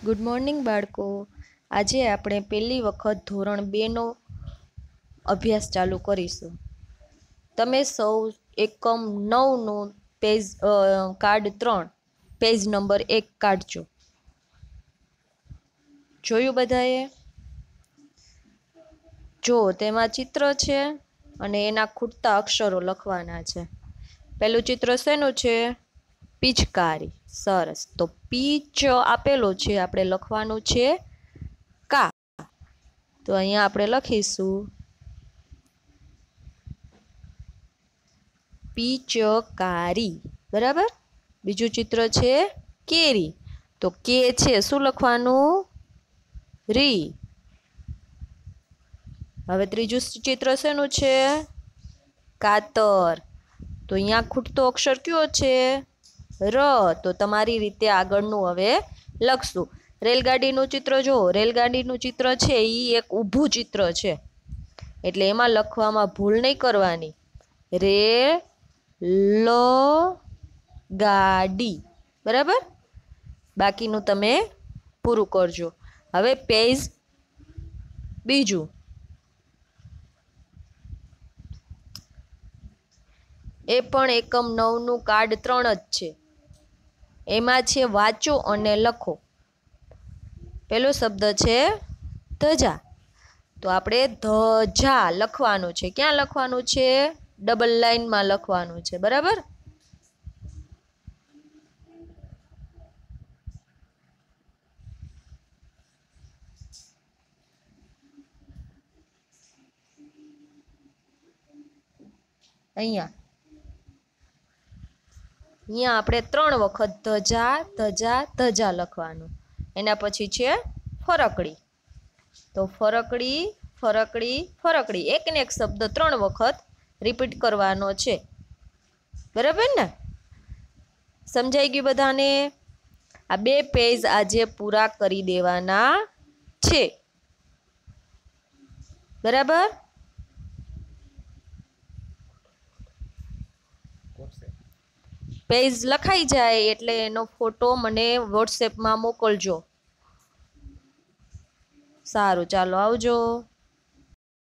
Good morning બાળકો. આજે આપણે પહેલી વખત ધોરણ 2નો અભ્યાસ ચાલુ કરીશું. તમે સૌ એકમ 9નું પેજ કાર્ડ 3 પેજ નંબર 1 કાઢજો. જોયું બધાએ? જો તેમાં ચિત્ર છે અને એના ખૂટતા અક્ષરો લખવાના છે. પહેલું ચિત્ર શેનું છે? પિચકારી. સરસ. તો પીચ આપેલો છે, આપણે લખવાનું છે કા. તો અહીંયા આપણે લખીશું પિચકારી. બરાબર. બીજું ચિત્ર છે કેરી. તો કે છે શું લખવાનું? રી. હવે ત્રીજું ચિત્ર શેનું છે? કાતર. તો અહીંયા ખૂટતો અક્ષર કયો છે? ર. તો તમારી રીતે આગળનું હવે લખશું. રેલગાડીનું ચિત્ર જો. રેલગાડીનું ચિત્ર છે એ એક ઊભું ચિત્ર છે, એટલે એમાં લખવામાં ભૂલ નહીં કરવાની. ગાડી. બરાબર. બાકીનું તમે પૂરું કરજો. હવે પેજ બીજું. એ પણ એકમ 9નું કાર્ડ 3 જ છે. એમાં છે વાંચો અને લખો. પેલો શબ્દ છે ધજા. તો આપણે ધજા લખવાનું છે. ક્યાં લખવાનું છે? ડબલ લાઈનમાં લખવાનું છે. બરાબર. અહીંયા આપણે 3 વખત ધજા ધજા ધજા લખવાનું. એના પછી છે ફરકડી. તો ફરકડી ફરકડી ફરકડી. એક ને એક શબ્દ 3 વખત રિપીટ કરવાનો છે. બરાબર ને? સમજાઈ ગયું બધાને? આ 2 પેજ આજે પૂરા કરી દેવાના છે. બરાબર. પેજ લખાઈ જાય એટલે એનો ફોટો મને વોટ્સએપમાં મોકલજો. સારું, ચાલો આવજો.